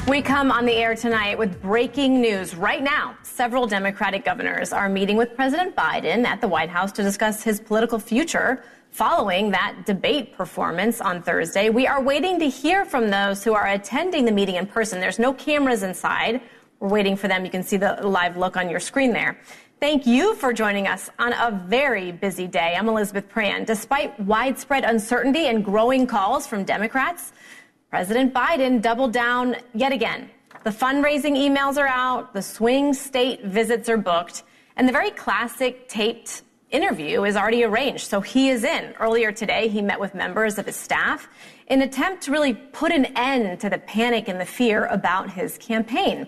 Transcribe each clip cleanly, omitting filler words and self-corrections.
We come on the air tonight with breaking news. Right now, several Democratic governors are meeting with President Biden at the White House to discuss his political future following that debate performance on Thursday. We are waiting to hear from those who are attending the meeting in person. There's no cameras inside. We're waiting for them. You can see the live look on your screen there. Thank you for joining us on a very busy day. I'm Elizabeth Pran. Despite widespread uncertainty and growing calls from Democrats, President Biden doubled down yet again. The fundraising emails are out, the swing state visits are booked, and the very classic taped interview is already arranged, so he is in. Earlier today, he met with members of his staff in an attempt to really put an end to the panic and the fear about his campaign.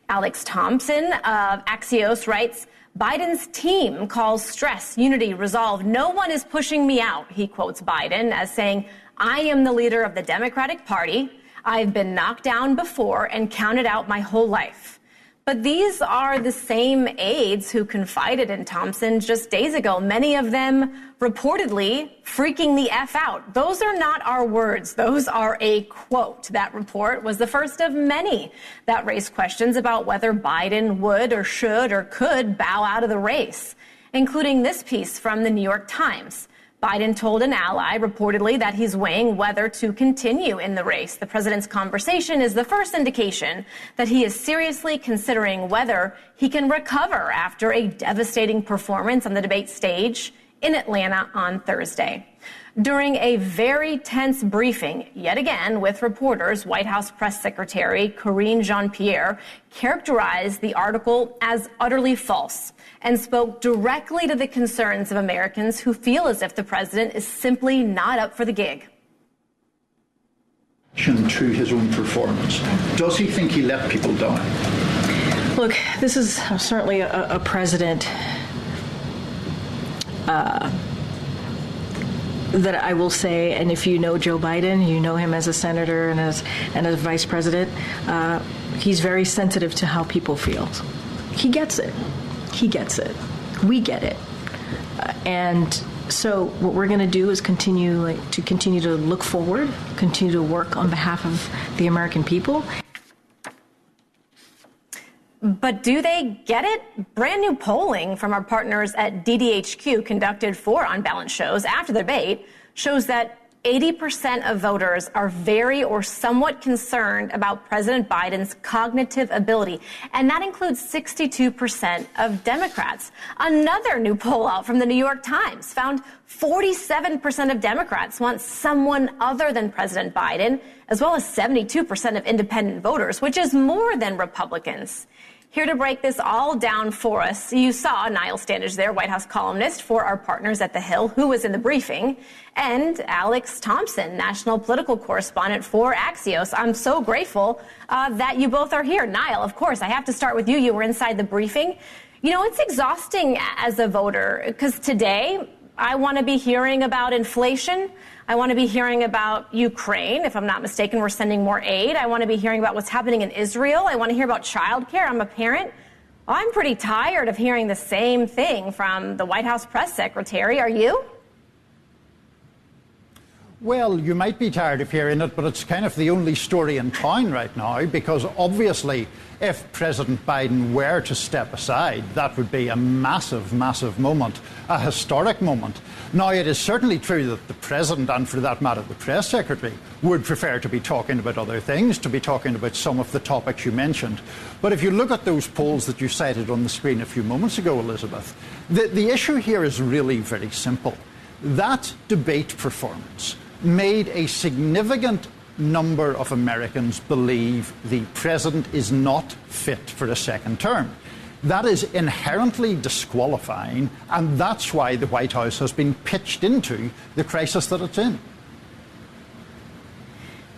Alex Thompson of Axios writes, Biden's team calls stress, unity, resolve. No one is pushing me out, he quotes Biden as saying, I am the leader of the Democratic Party. I've been knocked down before and counted out my whole life. But these are the same aides who confided in Thompson just days ago, many of them reportedly freaking the F out. Those are not our words. Those are a quote. That report was the first of many that raised questions about whether Biden would or should or could bow out of the race, including this piece from the New York Times. Biden told an ally reportedly that he's weighing whether to continue in the race. The president's conversation is the first indication that he is seriously considering whether he can recover after a devastating performance on the debate stage in Atlanta on Thursday. During a very tense briefing, yet again with reporters, White House Press Secretary Karine Jean-Pierre characterized the article as utterly false and spoke directly to the concerns of Americans who feel as if the president is simply not up for the gig. To his own performance, does he think he let people down? Look, this is certainly a president that I will say, and if you know Joe Biden, you know him as a senator and as vice president, he's very sensitive to how people feel. He gets it. He gets it. We get it. And so what we're going to do is continue to look forward, continue to work on behalf of the American people. But do they get it? Brand new polling from our partners at DDHQ conducted for On Balance shows after the debate shows that 80% of voters are very or somewhat concerned about President Biden's cognitive ability, and that includes 62% of Democrats. Another new poll out from the New York Times found 47% of Democrats want someone other than President Biden, as well as 72% of independent voters, which is more than Republicans. Here to break this all down for us, you saw Niall Standage there, White House columnist for our partners at The Hill, who was in the briefing, and Alex Thompson, national political correspondent for Axios. I'm so grateful that you both are here. Niall, of course, I have to start with you. You were inside the briefing. You know, it's exhausting as a voter because today I want to be hearing about inflation. I want to be hearing about Ukraine. If I'm not mistaken, we're sending more aid. I want to be hearing about what's happening in Israel. I want to hear about childcare. I'm a parent. I'm pretty tired of hearing the same thing from the White House press secretary. Are you? Well, you might be tired of hearing it, but it's kind of the only story in town right now, because obviously if President Biden were to step aside, that would be a massive, massive moment, a historic moment. Now, it is certainly true that the president, and for that matter the press secretary, would prefer to be talking about other things, to be talking about some of the topics you mentioned. But if you look at those polls that you cited on the screen a few moments ago, Elizabeth, the issue here is really very simple. That debate performance made a significant number of Americans believe the president is not fit for a second term. That is inherently disqualifying, and that's why the White House has been pitched into the crisis that it's in.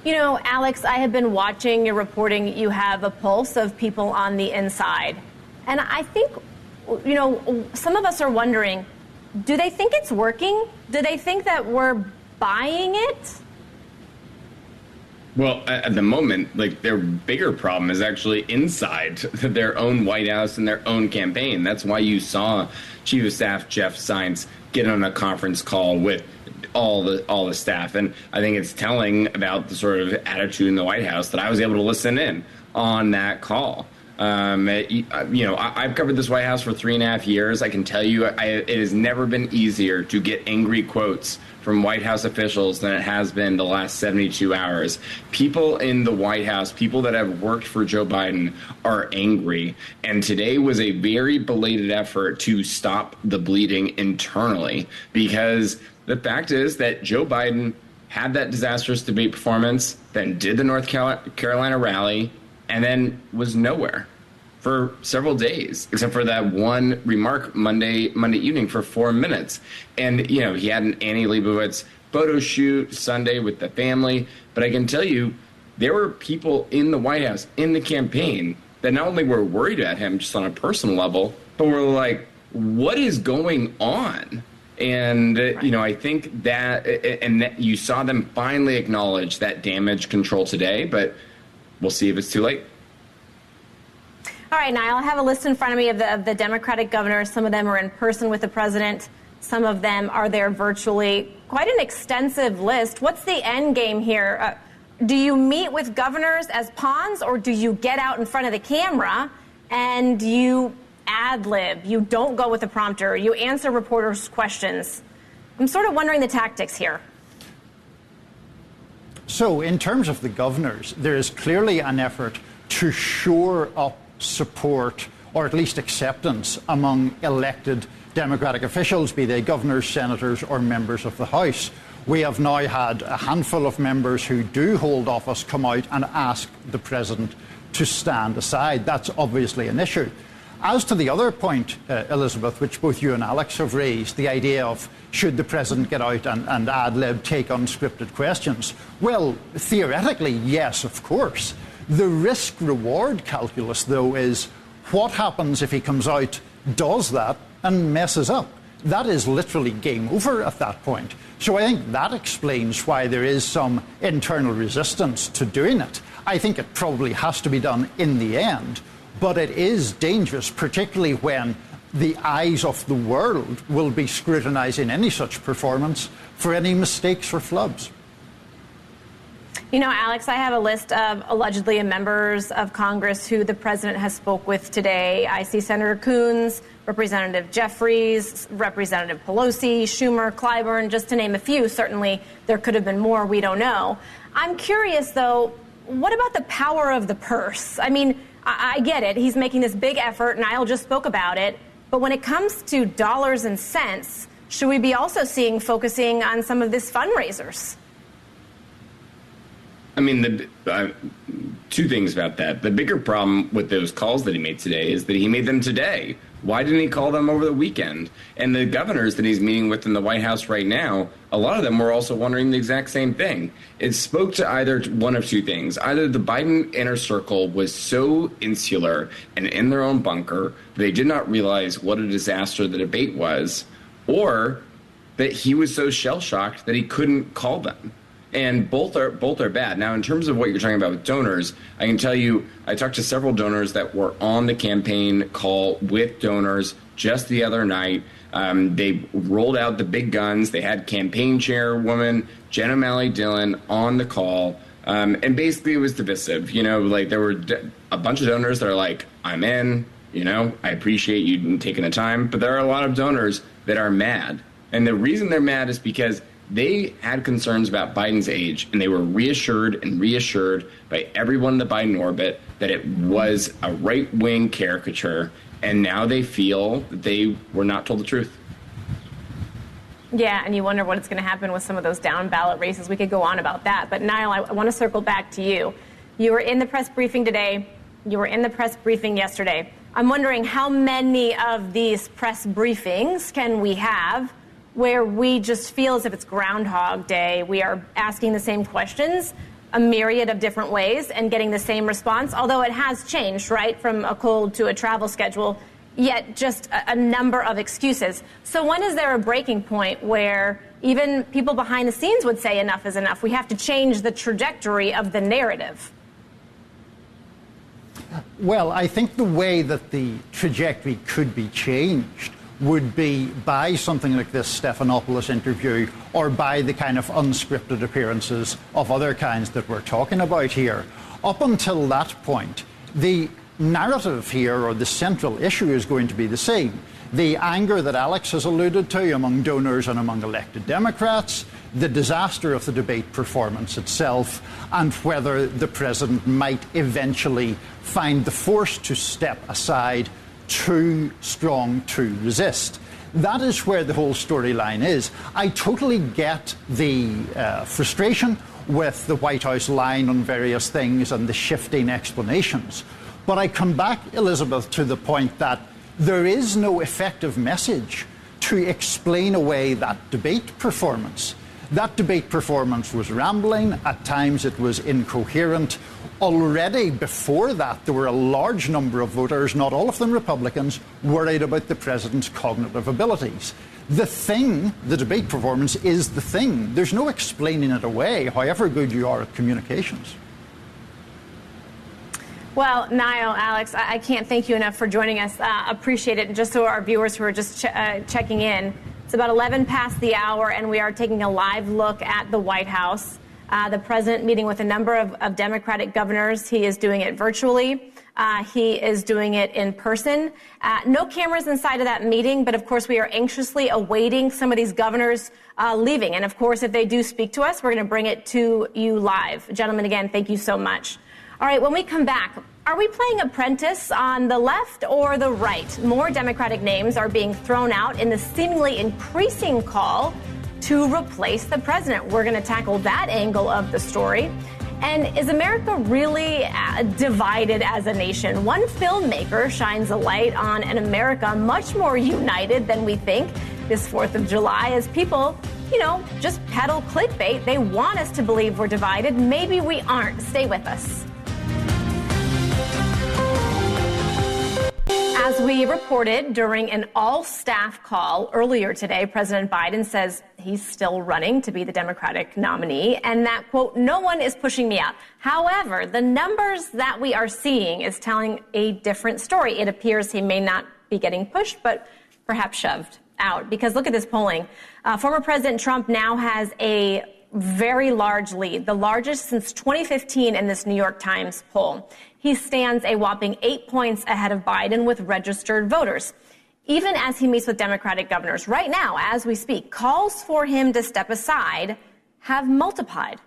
You know, Alex, I have been watching your reporting. You have a pulse of people on the inside. And I think, you know, some of us are wondering, do they think it's working? Do they think that we're buying it? Well, at the moment, like, their bigger problem is actually inside their own White House and their own campaign. That's why you saw Chief of Staff Jeff Zients get on a conference call with all the staff. And I think it's telling about the sort of attitude in the White House that I was able to listen in on that call. I've covered this White House for 3.5 years. I can tell you it has never been easier to get angry quotes from White House officials than it has been the last 72 hours. People in the White House, people that have worked for Joe Biden, are angry. And today was a very belated effort to stop the bleeding internally, because the fact is that Joe Biden had that disastrous debate performance, then did the North Carolina rally, and then was nowhere for several days, except for that one remark Monday evening for 4 minutes. And, you know, he had an Annie Leibovitz photo shoot Sunday with the family. But I can tell you, there were people in the White House, in the campaign, that not only were worried at him just on a personal level, but were like, what is going on? And, I think that, and that you saw them finally acknowledge that damage control today, but we'll see if it's too late. All right, Niall, I have a list in front of me of the Democratic governors. Some of them are in person with the president. Some of them are there virtually. Quite an extensive list. What's the end game here? Do you meet with governors as pawns, or do you get out in front of the camera and you ad-lib? You don't go with the prompter. You answer reporters' questions. I'm sort of wondering the tactics here. So in terms of the governors, there is clearly an effort to shore up support, or at least acceptance, among elected Democratic officials, be they governors, senators, or members of the House. We have now had a handful of members who do hold office come out and ask the president to stand aside. That's obviously an issue. As to the other point, Elizabeth, which both you and Alex have raised, the idea of should the president get out and ad-lib, take unscripted questions? Well, theoretically, yes, of course. The risk-reward calculus, though, is what happens if he comes out, does that, and messes up? That is literally game over at that point. So I think that explains why there is some internal resistance to doing it. I think it probably has to be done in the end, but it is dangerous, particularly when the eyes of the world will be scrutinizing any such performance for any mistakes or flubs. You know, Alex, I have a list of allegedly members of Congress who the president has spoke with today. I see Senator Coons, Representative Jeffries, Representative Pelosi, Schumer, Clyburn, just to name a few. Certainly there could have been more. We don't know. I'm curious, though, what about the power of the purse? I mean, I get it. He's making this big effort. Niall just spoke about it. But when it comes to dollars and cents, should we be also focusing on some of this fundraisers? I mean, two things about that. The bigger problem with those calls that he made today is that he made them today. Why didn't he call them over the weekend? And the governors that he's meeting with in the White House right now, a lot of them were also wondering the exact same thing. It spoke to either one of two things. Either the Biden inner circle was so insular and in their own bunker, they did not realize what a disaster the debate was, or that he was so shell-shocked that he couldn't call them. And both are bad. Now, in terms of what you're talking about with donors, I can tell you I talked to several donors that were on the campaign call with donors just the other night. They rolled out the big guns. They had campaign chairwoman Jen O'Malley Dillon on the call. And basically it was divisive. You know, like there were a bunch of donors that are like, I'm in, you know, I appreciate you taking the time. But there are a lot of donors that are mad. And the reason they're mad is because they had concerns about Biden's age, and they were reassured by everyone in the Biden orbit that it was a right-wing caricature, and now they feel that they were not told the truth. Yeah, and you wonder what's going to happen with some of those down-ballot races. We could go on about that. But, Niall, I want to circle back to you. You were in the press briefing today. You were in the press briefing yesterday. I'm wondering how many of these press briefings can we have where we just feel as if it's Groundhog Day. We are asking the same questions a myriad of different ways and getting the same response, although it has changed, right, from a cold to a travel schedule. yet just a number of excuses. So when is there a breaking point where even people behind the scenes would say enough is enough? We have to change the trajectory of the narrative. Well, I think the way that the trajectory could be changed would be by something like this Stephanopoulos interview, or by the kind of unscripted appearances of other kinds that we're talking about here. Up until that point, the narrative here, or the central issue, is going to be the same. The anger that Alex has alluded to among donors and among elected Democrats, the disaster of the debate performance itself, and whether the president might eventually find the force to step aside too strong to resist. That is where the whole storyline is. I totally get the frustration with the White House line on various things and the shifting explanations. But I come back, Elizabeth, to the point that there is no effective message to explain away that debate performance. That debate performance was rambling. At times it was incoherent. Already before that, there were a large number of voters, not all of them Republicans, worried about the president's cognitive abilities. The thing, the debate performance, is the thing. There's no explaining it away, however good you are at communications. Well, Niall, Alex, I can't thank you enough for joining us. Appreciate it. And just so our viewers who are just checking in, it's about 11 past the hour, and we are taking a live look at the White House. The president meeting with a number of Democratic governors. He is doing it virtually. He is doing it in person. No cameras inside of that meeting, but of course we are anxiously awaiting some of these governors leaving. And of course, if they do speak to us, we're going to bring it to you live. Gentlemen, again, thank you so much. All right, when we come back, are we playing apprentice on the left or the right? More Democratic names are being thrown out in the seemingly increasing call to replace the president. We're going to tackle that angle of the story. And is America really divided as a nation? One filmmaker shines a light on an America much more united than we think this 4th of July, as people, just peddle clickbait. They want us to believe we're divided. Maybe we aren't. Stay with us. As we reported during an all-staff call earlier today, President Biden says he's still running to be the Democratic nominee, and that, quote, no one is pushing me out. However, the numbers that we are seeing is telling a different story. It appears he may not be getting pushed, but perhaps shoved out. Because look at this polling. Former President Trump now has a very large lead, the largest since 2015 in this New York Times poll. He stands a whopping 8 points ahead of Biden with registered voters. Even as he meets with Democratic governors right now, as we speak, calls for him to step aside have multiplied.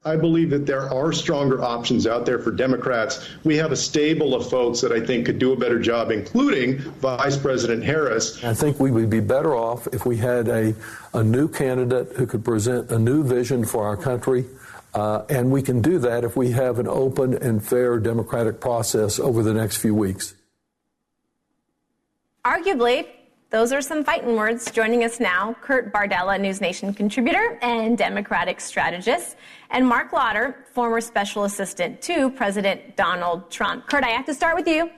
I believe that there are stronger options out there for Democrats. We have a stable of folks that I think could do a better job, including Vice President Harris. I think we would be better off if we had a new candidate who could present a new vision for our country. And we can do that if we have an open and fair democratic process over the next few weeks. Arguably, those are some fighting words. Joining us now, Kurt Bardella, NewsNation contributor and Democratic strategist, and Mark Lauder, former special assistant to President Donald Trump. Kurt, I have to start with you.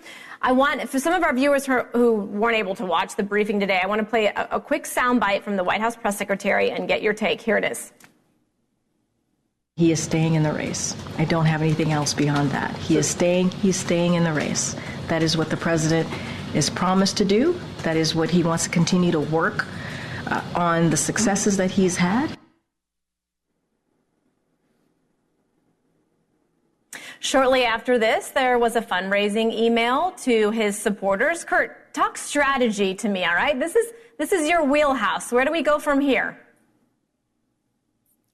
I want, for some of our viewers who weren't able to watch the briefing today, I want to play a quick soundbite from the White House press secretary and get your take. Here it is. He is staying in the race. I don't have anything else beyond that. He's staying in the race. That is what the president is promised to do. That is what he wants to continue to work on the successes that he's had. Shortly after this, there was a fundraising email to his supporters. Kurt, talk strategy to me, all right? This is your wheelhouse. Where do we go from here?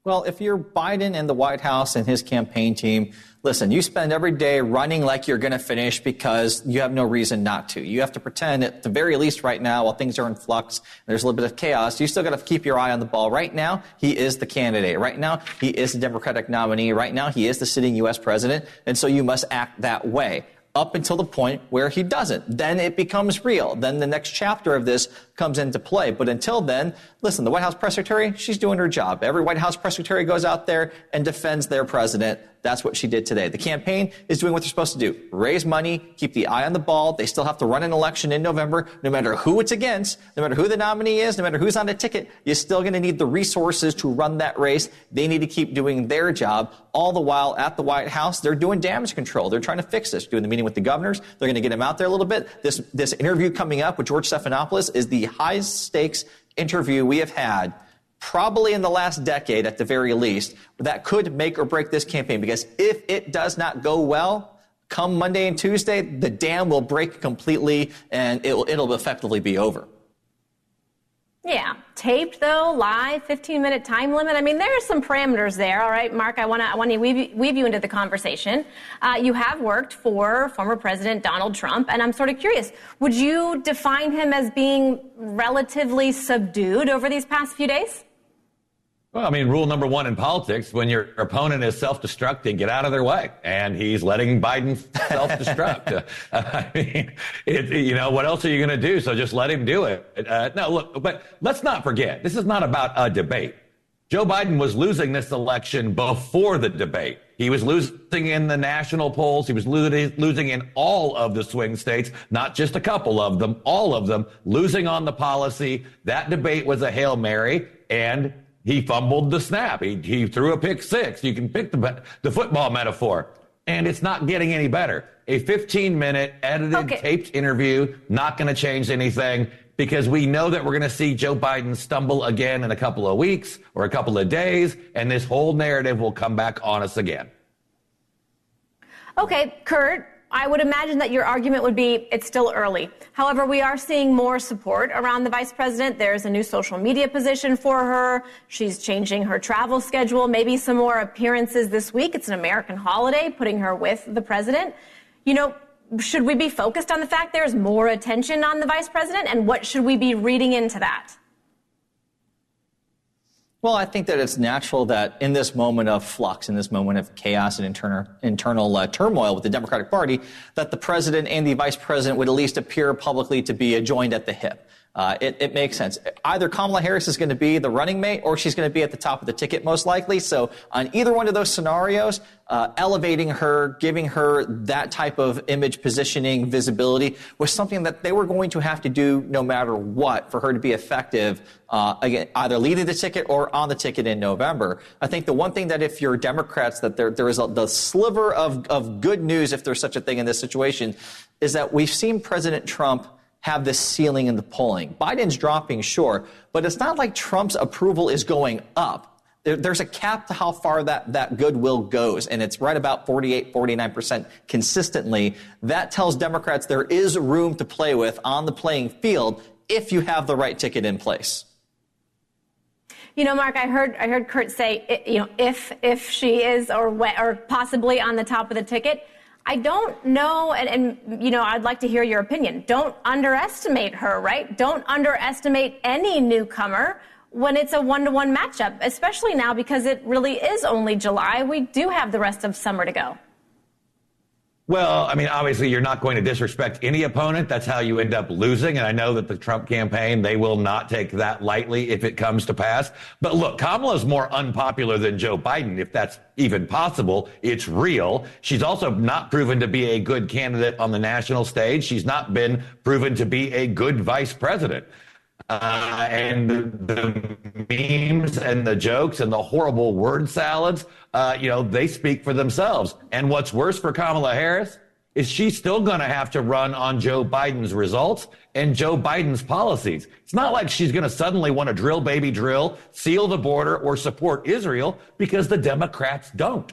Well, if you're Biden and the White House and his campaign team, listen, you spend every day running like you're going to finish because you have no reason not to. You have to pretend at the very least right now, while things are in flux, and there's a little bit of chaos, you still got to keep your eye on the ball. Right now, he is the candidate. Right now, he is the Democratic nominee. Right now, he is the sitting U.S. president, and so you must act that way. Up until the point where he doesn't. Then it becomes real. Then the next chapter of this comes into play. But until then, listen, the White House press secretary, she's doing her job. Every White House press secretary goes out there and defends their president. That's what she did today. The campaign is doing what they're supposed to do. Raise money, keep the eye on the ball. They still have to run an election in November. No matter who it's against, no matter who the nominee is, no matter who's on the ticket, you're still going to need the resources to run that race. They need to keep doing their job. All the while at the White House, they're doing damage control. They're trying to fix this, doing the meeting with the governors. They're going to get them out there a little bit. This interview coming up with George Stephanopoulos is the highest stakes interview we have had probably in the last decade at the very least, that could make or break this campaign. Because if it does not go well, come Monday and Tuesday, the dam will break completely and it'll effectively be over. Yeah. Taped, though, live, 15-minute time limit. I mean, there are some parameters there. All right, Mark, I want to weave you into the conversation. You have worked for former President Donald Trump, and I'm sort of curious, would you define him as being relatively subdued over these past few days? Well, I mean, rule number one in politics, when your opponent is self-destructing, get out of their way. And he's letting Biden self-destruct. I mean, what else are you going to do? So just let him do it. No, look, but let's not forget, this is not about a debate. Joe Biden was losing this election before the debate. He was losing in the national polls. He was losing in all of the swing states, not just a couple of them, all of them, losing on the policy. That debate was a Hail Mary, and he fumbled the snap. He threw a pick six. You can pick the football metaphor. And it's not getting any better. A 15-minute edited, taped interview, not going to change anything, because we know that we're going to see Joe Biden stumble again in a couple of weeks or a couple of days, and this whole narrative will come back on us again. Okay, Kurt, I would imagine that your argument would be it's still early. However, we are seeing more support around the vice president. There's a new social media position for her. She's changing her travel schedule, maybe some more appearances this week. It's an American holiday, putting her with the president. You know, should we be focused on the fact there's more attention on the vice president, and what should we be reading into that? Well, I think that it's natural that in this moment of flux, in this moment of chaos and internal turmoil with the Democratic Party, that the president and the vice president would at least appear publicly to be joined at the hip. It makes sense. Either Kamala Harris is going to be the running mate or she's going to be at the top of the ticket most likely. So on either one of those scenarios, elevating her, giving her that type of image, positioning, visibility was something that they were going to have to do no matter what for her to be effective, again, either leading the ticket or on the ticket in November. I think the one thing that if you're Democrats, that there is the sliver of good news, if there's such a thing in this situation, is that we've seen President Trump have this ceiling in the polling. Biden's dropping, sure, but it's not like Trump's approval is going up. There's a cap to how far that goodwill goes, and it's right about 48, 49% consistently. That tells Democrats there is room to play with on the playing field if you have the right ticket in place. You know, Mark, I heard Kurt say, if she is or possibly on the top of the ticket. I don't know, and I'd like to hear your opinion. Don't underestimate her, right? Don't underestimate any newcomer when it's a one-to-one matchup, especially now because it really is only July. We do have the rest of summer to go. Well, I mean, obviously, you're not going to disrespect any opponent. That's how you end up losing. And I know that the Trump campaign, they will not take that lightly if it comes to pass. But look, Kamala's more unpopular than Joe Biden, if that's even possible. It's real. She's also not proven to be a good candidate on the national stage. She's not been proven to be a good vice president. And the memes and the jokes and the horrible word salads, they speak for themselves. And what's worse for Kamala Harris is she's still going to have to run on Joe Biden's results and Joe Biden's policies. It's not like she's going to suddenly want to drill, baby drill, seal the border, or support Israel, because the Democrats don't.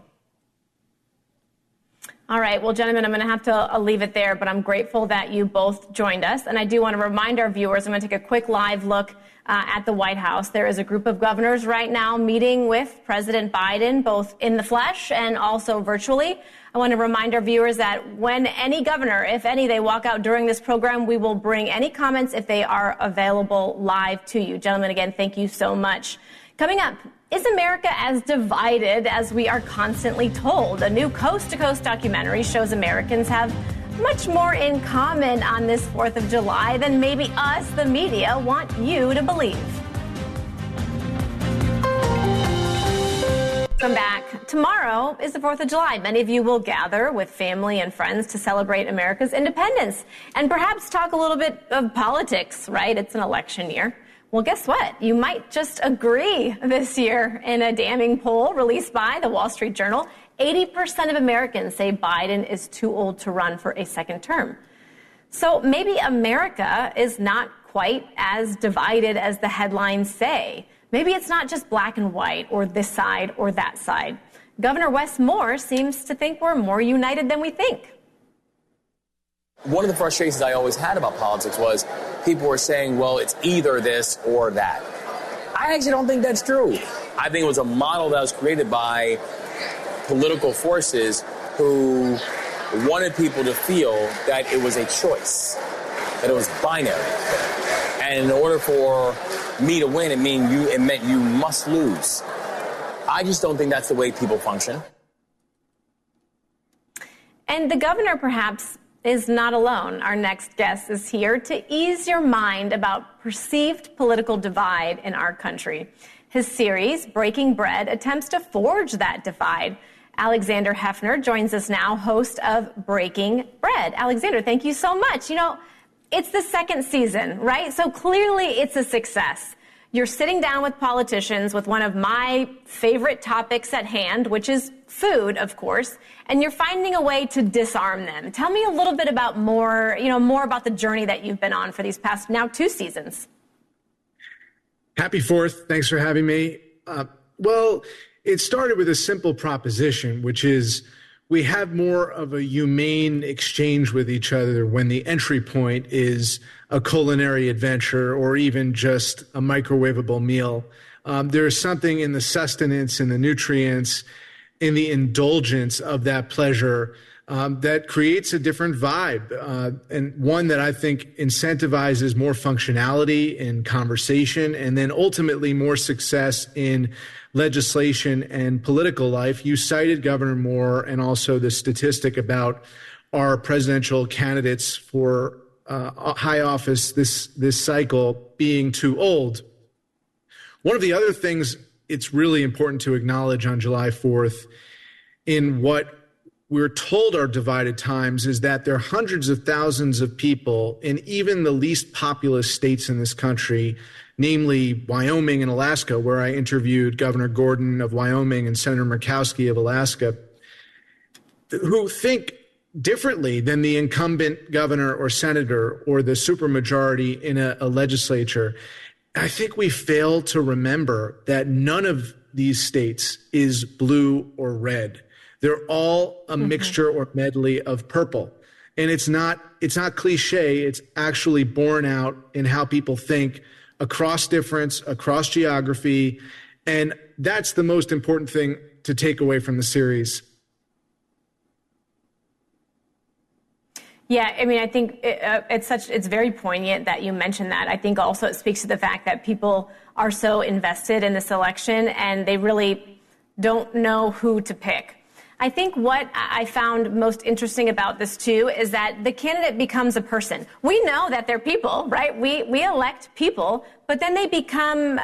All right. Well, gentlemen, I'm going to have to leave it there, but I'm grateful that you both joined us. And I do want to remind our viewers, I'm going to take a quick live look at the White House. There is a group of governors right now meeting with President Biden, both in the flesh and also virtually. I want to remind our viewers that when any governor, if any, they walk out during this program, we will bring any comments if they are available live to you. Gentlemen, again, thank you so much. Coming up, is America as divided as we are constantly told? A new coast-to-coast documentary shows Americans have much more in common on this 4th of July than maybe us, the media, want you to believe. Welcome back. Tomorrow is the 4th of July. Many of you will gather with family and friends to celebrate America's independence and perhaps talk a little bit of politics, right? It's an election year. Well, guess what? You might just agree this year. In a damning poll released by the Wall Street Journal, 80% of Americans say Biden is too old to run for a second term. So maybe America is not quite as divided as the headlines say. Maybe it's not just black and white or this side or that side. Governor Wes Moore seems to think we're more united than we think. One of the frustrations I always had about politics was people were saying, well, it's either this or that. I actually don't think that's true. I think it was a model that was created by political forces who wanted people to feel that it was a choice, that it was binary. And in order for me to win, it meant you must lose. I just don't think that's the way people function. And the governor perhaps is not alone. Our next guest is here to ease your mind about perceived political divide in our country. His series, Breaking Bread, attempts to forge that divide. Alexander Hefner joins us now, host of Breaking Bread. Alexander, thank you so much. You know, it's the second season, right? So clearly it's a success. You're sitting down with politicians with one of my favorite topics at hand, which is food, of course, and you're finding a way to disarm them. Tell me a little bit about more about the journey that you've been on for these past now 2 seasons. Happy 4th. Thanks for having me. Well, it started with a simple proposition, which is we have more of a humane exchange with each other when the entry point is a culinary adventure or even just a microwavable meal. There's something in the sustenance and the nutrients, in the indulgence of that pleasure that creates a different vibe, and one that I think incentivizes more functionality in conversation and then ultimately more success in legislation and political life. You cited Governor Moore and also the statistic about our presidential candidates for high office this cycle being too old. One of the other things it's really important to acknowledge on July 4th in what we're told are divided times is that there are hundreds of thousands of people in even the least populous states in this country, namely Wyoming and Alaska, where I interviewed Governor Gordon of Wyoming and Senator Murkowski of Alaska, who think differently than the incumbent governor or senator or the supermajority in a legislature. I think we fail to remember that none of these states is blue or red. They're all a mixture or medley of purple. And it's not cliche. It's actually borne out in how people think across difference, across geography. And that's the most important thing to take away from the series. Yeah, I mean, I think it's very poignant that you mentioned that. I think also it speaks to the fact that people are so invested in this election and they really don't know who to pick. I think what I found most interesting about this, too, is that the candidate becomes a person. We know that they're people, right? We elect people, but then they become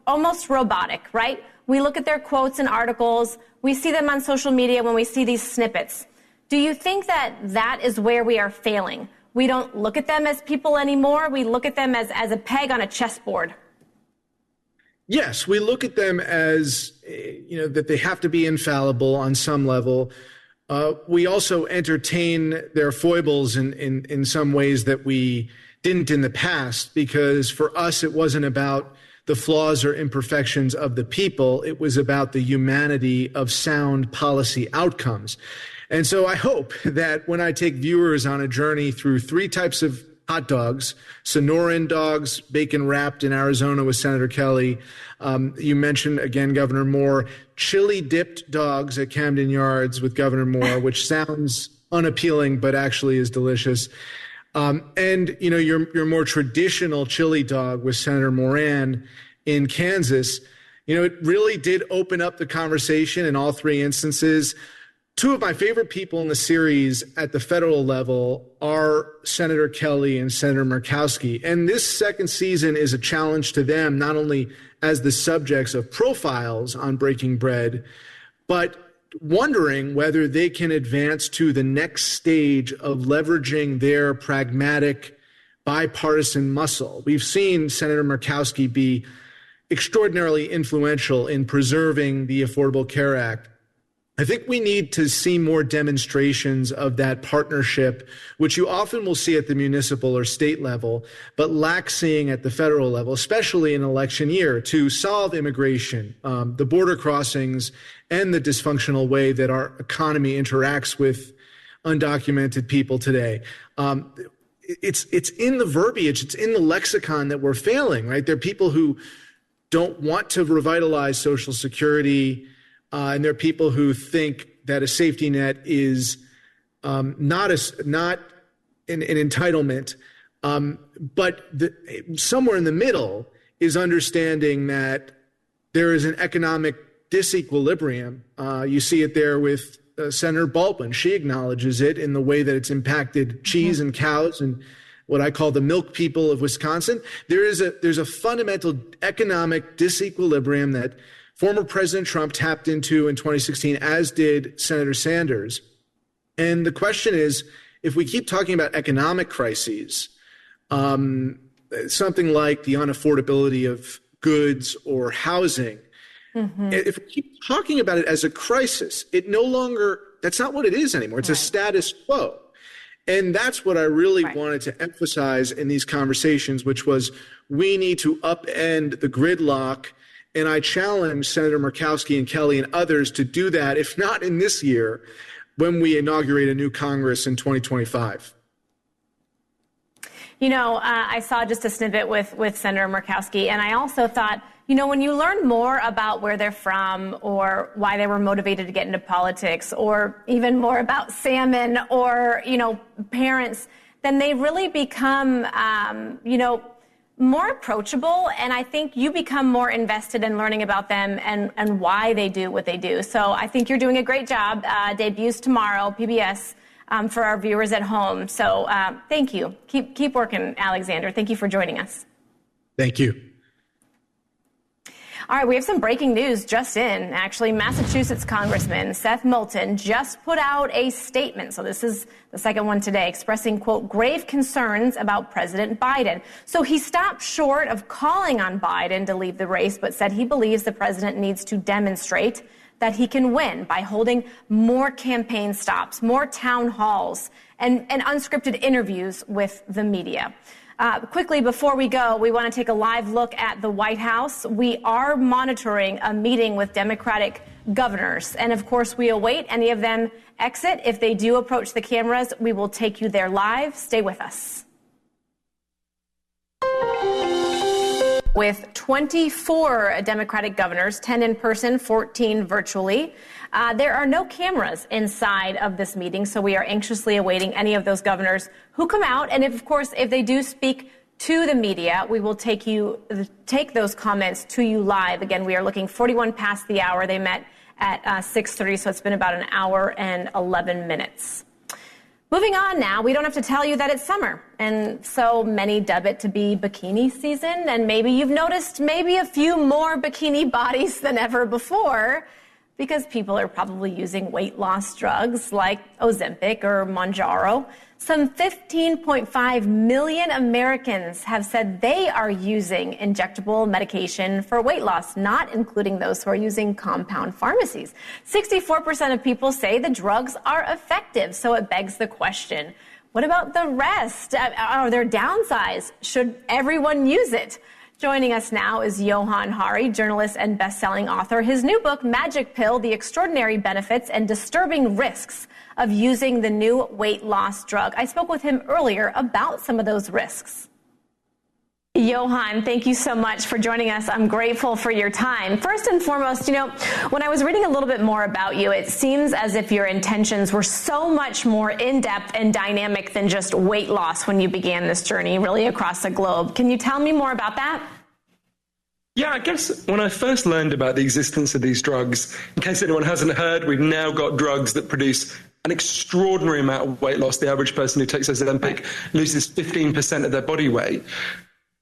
almost robotic, right? We look at their quotes and articles. We see them on social media when we see these snippets. Do you think that that is where we are failing? We don't look at them as people anymore. We look at them as a peg on a chessboard. Yes, we look at them as, that they have to be infallible on some level. We also entertain their foibles in some ways that we didn't in the past, because for us, it wasn't about the flaws or imperfections of the people. It was about the humanity of sound policy outcomes. And so I hope that when I take viewers on a journey through 3 types of hot dogs, Sonoran dogs, bacon wrapped in Arizona with Senator Kelly. You mentioned, again, Governor Moore, chili dipped dogs at Camden Yards with Governor Moore, which sounds unappealing, but actually is delicious. And, your more traditional chili dog with Senator Moran in Kansas. It really did open up the conversation in all 3 instances Two of my favorite people in the series at the federal level are Senator Kelly and Senator Murkowski. And this second season is a challenge to them, not only as the subjects of profiles on Breaking Bread, but wondering whether they can advance to the next stage of leveraging their pragmatic bipartisan muscle. We've seen Senator Murkowski be extraordinarily influential in preserving the Affordable Care Act. I think we need to see more demonstrations of that partnership, which you often will see at the municipal or state level, but lack seeing at the federal level, especially in election year, to solve immigration, the border crossings, and the dysfunctional way that our economy interacts with undocumented people today. It's in the verbiage, it's in the lexicon that we're failing, right? There are people who don't want to revitalize Social Security, and there are people who think that a safety net is not an entitlement, but somewhere in the middle is understanding that there is an economic disequilibrium. You see it there with Senator Baldwin. She acknowledges it in the way that it's impacted cheese and cows and what I call the milk people of Wisconsin. There's a fundamental economic disequilibrium that former President Trump tapped into in 2016, as did Senator Sanders. And the question is, if we keep talking about economic crises, something like the unaffordability of goods or housing, if we keep talking about it as a crisis, that's not what it is anymore. It's a status quo. And that's what I really wanted to emphasize in these conversations, which was we need to upend the gridlock. And I challenge Senator Murkowski and Kelly and others to do that, if not in this year, when we inaugurate a new Congress in 2025. You know, I saw just a snippet with Senator Murkowski, and I also thought, you know, when you learn more about where they're from or why they were motivated to get into politics or even more about salmon or, you know, parents, then they really become, more approachable, and I think you become more invested in learning about them and why they do what they do. So I think you're doing a great job. Debuts tomorrow, PBS, for our viewers at home. So thank you. Keep working, Alexander. Thank you for joining us. Thank you. All right, we have some breaking news just in. Actually, Massachusetts Congressman Seth Moulton just put out a statement. So this is the second one today, expressing, quote, grave concerns about President Biden. So he stopped short of calling on Biden to leave the race, but said he believes the president needs to demonstrate that he can win by holding more campaign stops, more town halls, and unscripted interviews with the media. Quickly, before we go, we want to take a live look at the White House. We are monitoring a meeting with Democratic governors. And of course, we await any of them exit. If they do approach the cameras, we will take you there live. Stay with us. With 24 Democratic governors, 10 in person, 14 virtually. There are no cameras inside of this meeting, so we are anxiously awaiting any of those governors who come out. And if they do speak to the media, we will take those comments to you live. Again, we are looking 41 past the hour. They met at 6:30, so it's been about an hour and 11 minutes. Moving on now, we don't have to tell you that it's summer, and so many dub it to be bikini season, and maybe you've noticed maybe a few more bikini bodies than ever before, because people are probably using weight loss drugs like Ozempic or Mounjaro. Some 15.5 million Americans have said they are using injectable medication for weight loss, not including those who are using compound pharmacies. 64% of people say the drugs are effective, so it begs the question, what about the rest? Are there downsides? Should everyone use it? Joining us now is Johan Hari, journalist and best-selling author. His new book, Magic Pill, The Extraordinary Benefits and Disturbing Risks of Using the New Weight Loss Drug. I spoke with him earlier about some of those risks. Johan, thank you so much for joining us. I'm grateful for your time. First and foremost, when I was reading a little bit more about you, it seems as if your intentions were so much more in-depth and dynamic than just weight loss when you began this journey, really across the globe. Can you tell me more about that? Yeah, I guess when I first learned about the existence of these drugs, in case anyone hasn't heard, we've now got drugs that produce an extraordinary amount of weight loss. The average person who takes Ozempic loses 15% of their body weight.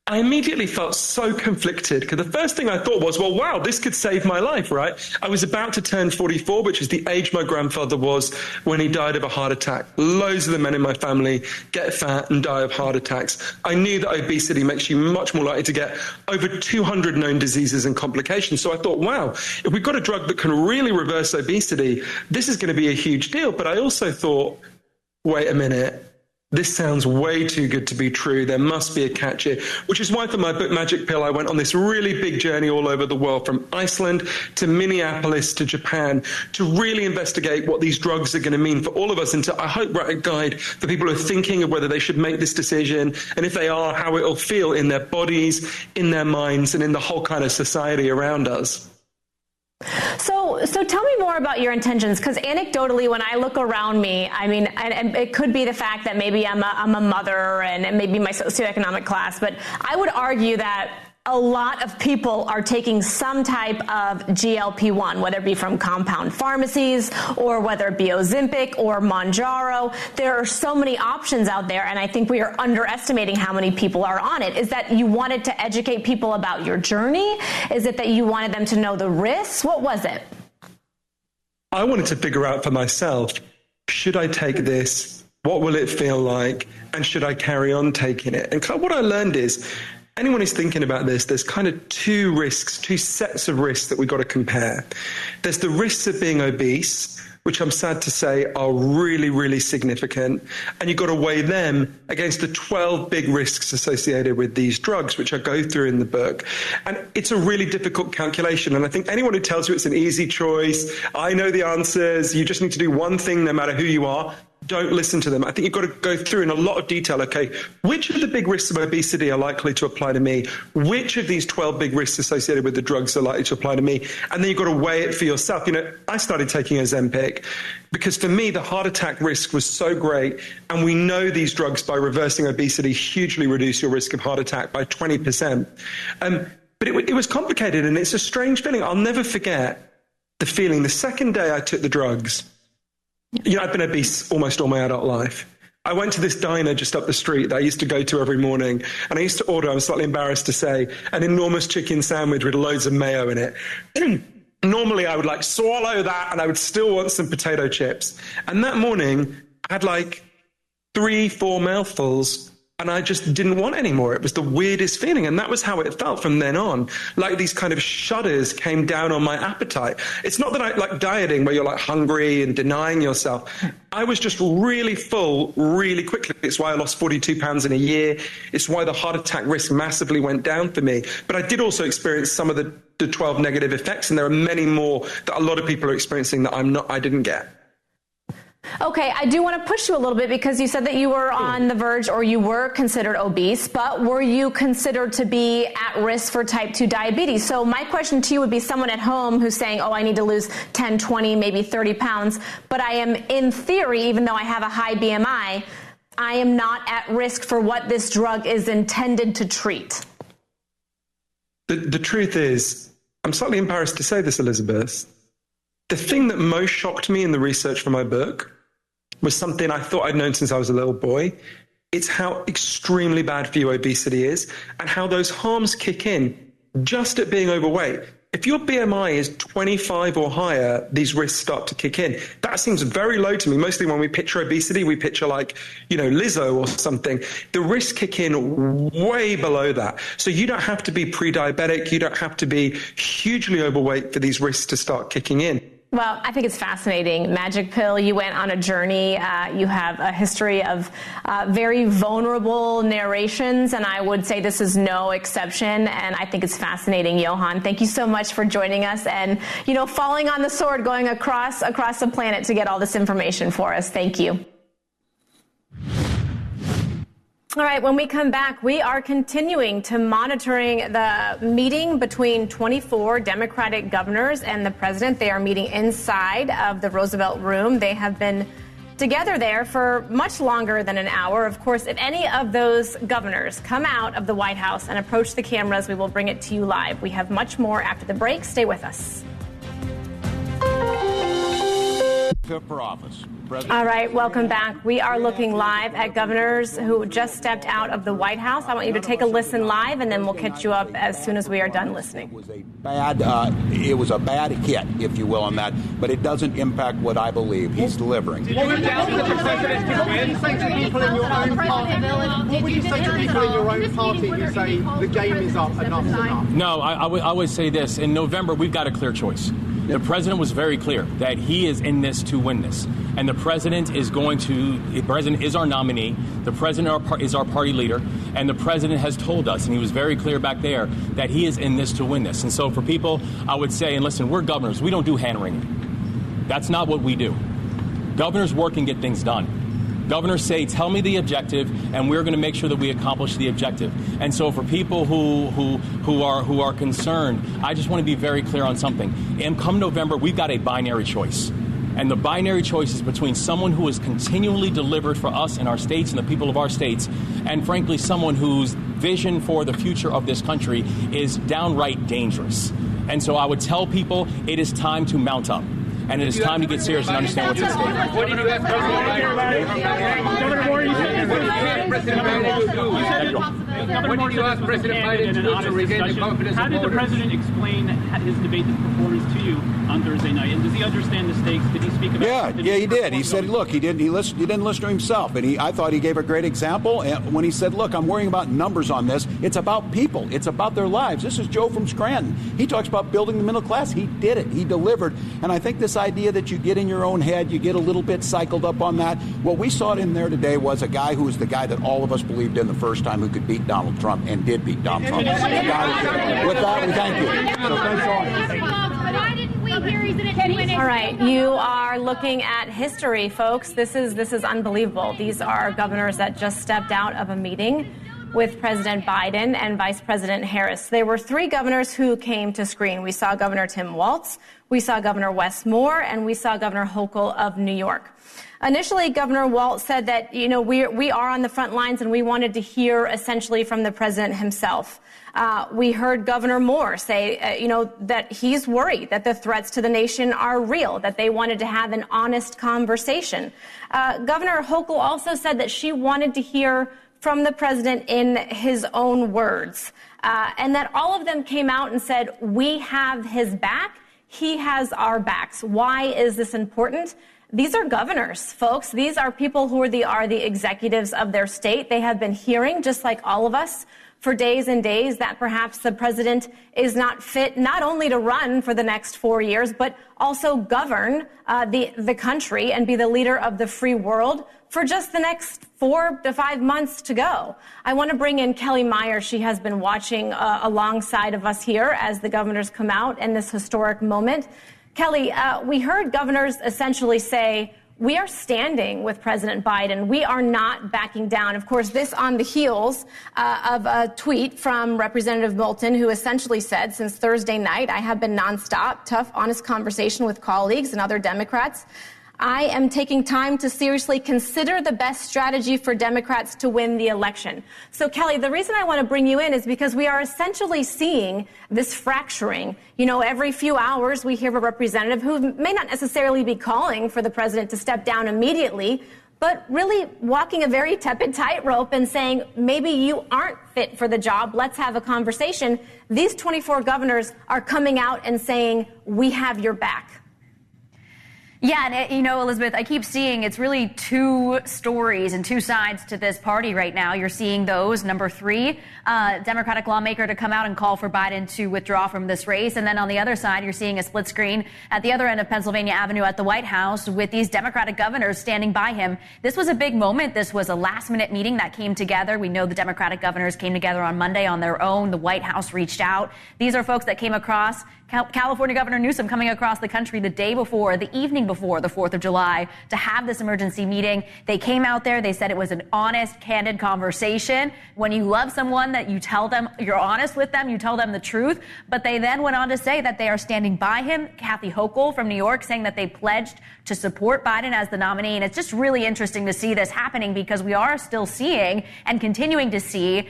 I immediately felt so conflicted because the first thing I thought was, well, wow, this could save my life, right? I was about to turn 44, which is the age my grandfather was when he died of a heart attack. Loads of the men in my family get fat and die of heart attacks. I knew that obesity makes you much more likely to get over 200 known diseases and complications. So I thought, wow, if we've got a drug that can really reverse obesity, this is going to be a huge deal. But I also thought, wait a minute. This sounds way too good to be true. There must be a catch here, which is why for my book, Magic Pill, I went on this really big journey all over the world, from Iceland to Minneapolis to Japan, to really investigate what these drugs are going to mean for all of us, and to, I hope, write a guide for people who are thinking of whether they should make this decision, and if they are, how it will feel in their bodies, in their minds, and in the whole kind of society around us. So tell me more about your intentions, because anecdotally, when I look around me, I mean, and it could be the fact that maybe I'm a mother and maybe my socioeconomic class, but I would argue that a lot of people are taking some type of GLP-1, whether it be from compound pharmacies or whether it be Ozempic or Mounjaro. There are so many options out there, and I think we are underestimating how many people are on it. Is that you wanted to educate people about your journey? Is it that you wanted them to know the risks? What was it? I wanted to figure out for myself, should I take this? What will it feel like? And should I carry on taking it? And what I learned is, anyone who's thinking about this, there's kind of two sets of risks that we've got to compare. There's the risks of being obese, which I'm sad to say are really, really significant. And you've got to weigh them against the 12 big risks associated with these drugs, which I go through in the book. And it's a really difficult calculation. And I think anyone who tells you it's an easy choice, I know the answers, you just need to do one thing no matter who you are, don't listen to them. I think you've got to go through in a lot of detail, okay, which of the big risks of obesity are likely to apply to me? Which of these 12 big risks associated with the drugs are likely to apply to me? And then you've got to weigh it for yourself. You know, I started taking Ozempic because for me, the heart attack risk was so great. And we know these drugs, by reversing obesity, hugely reduce your risk of heart attack by 20%. But it was complicated, and it's a strange feeling. I'll never forget the feeling the second day I took the drugs. You know, I've been obese almost all my adult life. I went to this diner just up the street that I used to go to every morning, and I used to order, I'm slightly embarrassed to say, an enormous chicken sandwich with loads of mayo in it. Normally I would swallow that, and I would still want some potato chips. And that morning I had 3-4 mouthfuls, and I just didn't want any more. It was the weirdest feeling. And that was how it felt from then on. Like these kind of shudders came down on my appetite. It's not that I like dieting where you're hungry and denying yourself. I was just really full really quickly. It's why I lost 42 pounds in a year. It's why the heart attack risk massively went down for me. But I did also experience some of the 12 negative effects. And there are many more that a lot of people are experiencing that I didn't get. Okay, I do want to push you a little bit because you said that you were on the verge, or you were considered obese, but were you considered to be at risk for type 2 diabetes? So my question to you would be someone at home who's saying, oh, I need to lose 10, 20, maybe 30 pounds, but I am, in theory, even though I have a high BMI, I am not at risk for what this drug is intended to treat. The truth is, I'm slightly embarrassed to say this, Elizabeth. The thing that most shocked me in the research for my book was something I thought I'd known since I was a little boy. It's how extremely bad for you obesity is, and how those harms kick in just at being overweight. If your BMI is 25 or higher, these risks start to kick in. That seems very low to me. Mostly when we picture obesity, we picture Lizzo or something. The risks kick in way below that. So you don't have to be pre-diabetic. You don't have to be hugely overweight for these risks to start kicking in. Well, I think it's fascinating. Magic Pill, you went on a journey. You have a history of very vulnerable narrations, and I would say this is no exception. And I think it's fascinating, Johan. Thank you so much for joining us and, falling on the sword, going across the planet to get all this information for us. Thank you. All right, when we come back, we are continuing to monitoring the meeting between 24 Democratic governors and the president. They are meeting inside of the Roosevelt Room. They have been together there for much longer than an hour. Of course, if any of those governors come out of the White House and approach the cameras, we will bring it to you live. We have much more after the break. Stay with us. For office. All right, welcome back. We are looking live at governors who just stepped out of the White House. I want you to take a listen live, and then we'll catch you up as soon as we are done listening. It was a bad hit, if you will, on that, but it doesn't impact what I believe he's delivering. What would you say to people in your own party who say the game is up, enough's enough? No, I would say this. In November, we've got a clear choice. The president was very clear that he is in this to win this. And the president is our nominee. The president is our party leader. And the president has told us, and he was very clear back there, that he is in this to win this. And so for people, I would say, and listen, we're governors. We don't do hand-wringing. That's not what we do. Governors work and get things done. Governors say, tell me the objective, and we're going to make sure that we accomplish the objective. And so for people who are concerned, I just want to be very clear on something. And come November, we've got a binary choice. And the binary choice is between someone who has continually delivered for us and our states and the people of our states, and frankly, someone whose vision for the future of this country is downright dangerous. And so I would tell people it is time to mount up. And it is time to get serious and understand what's at stake. What did you ask President Biden to do to regain the confidence of voters? How did the president explain his debate performance to you on Thursday night? And does he understand the stakes? Did he speak about Yeah, he did. He said, look, he didn't listen to himself. And I thought he gave a great example when he said, look, I'm worrying about numbers on this. It's about people. It's about their lives. This is Joe from Scranton. He talks about building the middle class. He did it. He delivered. And I think this idea that you get in your own head, you get a little bit cycled up on that. What we saw in there today was a guy who was the guy that all of us believed in the first time, who could beat Donald Trump and did beat Donald Trump. With that, we thank you. So thanks all. All right, you are looking at history, folks. This is unbelievable. These are governors that just stepped out of a meeting with President Biden and Vice President Harris. There were three governors who came to screen. We saw Governor Tim Walz, we saw Governor Wes Moore, and we saw Governor Hochul of New York. Initially, Governor Walz said that, we are on the front lines and we wanted to hear essentially from the president himself. We heard Governor Moore say, that he's worried that the threats to the nation are real, that they wanted to have an honest conversation. Governor Hochul also said that she wanted to hear from the president in his own words, and that all of them came out and said, we have his back, he has our backs. Why is this important? These are governors, folks. These are people who are the executives of their state. They have been hearing, just like all of us, for days and days that perhaps the president is not fit not only to run for the next 4 years, but also govern the country and be the leader of the free world for just the next 4 to 5 months to go. I want to bring in Kelly Meyer. She has been watching alongside of us here as the governors come out in this historic moment. Kelly, we heard governors essentially say, we are standing with President Biden. We are not backing down. Of course, this on the heels of a tweet from Representative Moulton, who essentially said, since Thursday night, I have been nonstop, tough, honest conversation with colleagues and other Democrats. I am taking time to seriously consider the best strategy for Democrats to win the election. So, Kelly, the reason I want to bring you in is because we are essentially seeing this fracturing. Every few hours we hear of a representative who may not necessarily be calling for the president to step down immediately, but really walking a very tepid tightrope and saying, maybe you aren't fit for the job. Let's have a conversation. These 24 governors are coming out and saying, we have your back. Yeah, and Elizabeth, I keep seeing it's really two stories and two sides to this party right now. You're seeing those. Number three, Democratic lawmaker to come out and call for Biden to withdraw from this race. And then on the other side, you're seeing a split screen at the other end of Pennsylvania Avenue at the White House with these Democratic governors standing by him. This was a big moment. This was a last-minute meeting that came together. We know the Democratic governors came together on Monday on their own. The White House reached out. These are folks that came across. California Governor Newsom coming across the country the day before, the evening before the 4th of July to have this emergency meeting. They came out there. They said it was an honest, candid conversation. When you love someone, that you tell them, you're honest with them, you tell them the truth. But they then went on to say that they are standing by him. Kathy Hochul from New York saying that they pledged to support Biden as the nominee. And it's just really interesting to see this happening because we are still seeing and continuing to see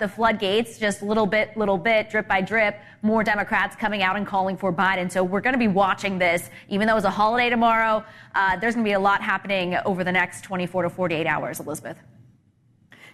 the floodgates, just little bit, drip by drip, more Democrats coming out and calling for Biden. So we're going to be watching this. Even though it's a holiday tomorrow, there's going to be a lot happening over the next 24 to 48 hours, Elizabeth.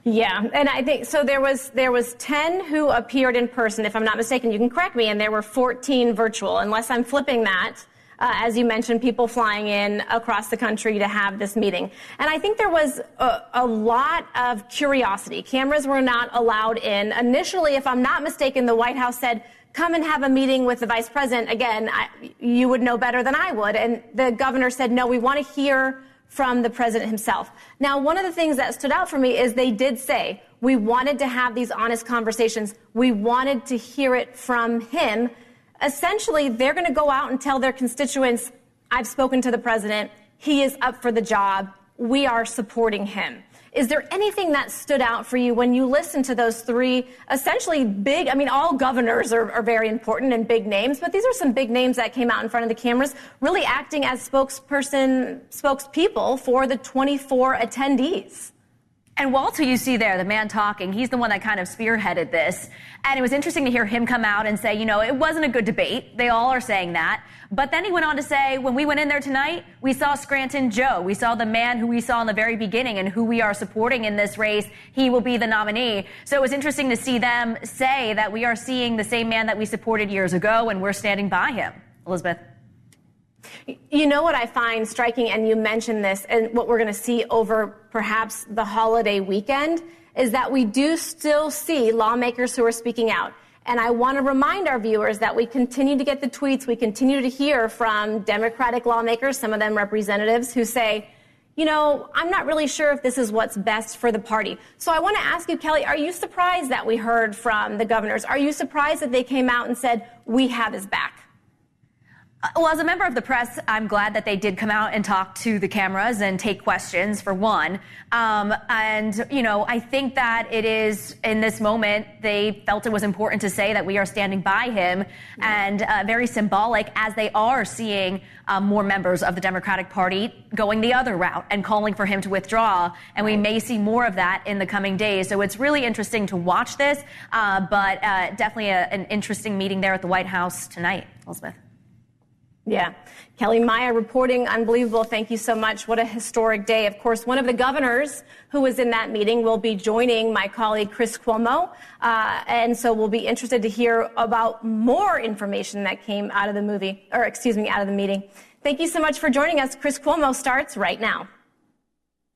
Yeah, and I think so. There was 10 who appeared in person, if I'm not mistaken. You can correct me, and there were 14 virtual, unless I'm flipping that. As you mentioned, people flying in across the country to have this meeting. And I think there was a lot of curiosity. Cameras were not allowed in. Initially, if I'm not mistaken, the White House said, come and have a meeting with the vice president. Again, you would know better than I would. And the governor said, no, we want to hear from the president himself. Now, one of the things that stood out for me is they did say, we wanted to have these honest conversations. We wanted to hear it from him. Essentially, they're going to go out and tell their constituents, I've spoken to the president. He is up for the job. We are supporting him. Is there anything that stood out for you when you listened to those three essentially big, I mean, all governors are very important and big names, but these are some big names that came out in front of the cameras, really acting as spokespeople for the 24 attendees. And Walt, who you see there, the man talking, he's the one that kind of spearheaded this. And it was interesting to hear him come out and say, you know, it wasn't a good debate. They all are saying that. But then he went on to say, when we went in there tonight, we saw Scranton Joe. We saw the man who we saw in the very beginning and who we are supporting in this race. He will be the nominee. So it was interesting to see them say that we are seeing the same man that we supported years ago and we're standing by him. Elizabeth. You know what I find striking, and you mentioned this, and what we're going to see over perhaps the holiday weekend, is that we do still see lawmakers who are speaking out. And I want to remind our viewers that we continue to get the tweets, we continue to hear from Democratic lawmakers, some of them representatives, who say, you know, I'm not really sure if this is what's best for the party. So I want to ask you, Kelly, are you surprised that we heard from the governors? Are you surprised that they came out and said, we have his back? Well, as a member of the press, I'm glad that they did come out and talk to the cameras and take questions, for one. And, you know, I think that it is, in this moment, they felt it was important to say that we are standing by him, and very symbolic, as they are seeing more members of the Democratic Party going the other route and calling for him to withdraw. And we may see more of that in the coming days. So it's really interesting to watch this, but definitely an interesting meeting there at the White House tonight. Elizabeth. Yeah. Kelly Maya reporting. Unbelievable. Thank you so much. What a historic day. Of course, one of the governors who was in that meeting will be joining my colleague Chris Cuomo. And so we'll be interested to hear about more information that came out of the meeting. Thank you so much for joining us. Chris Cuomo starts right now.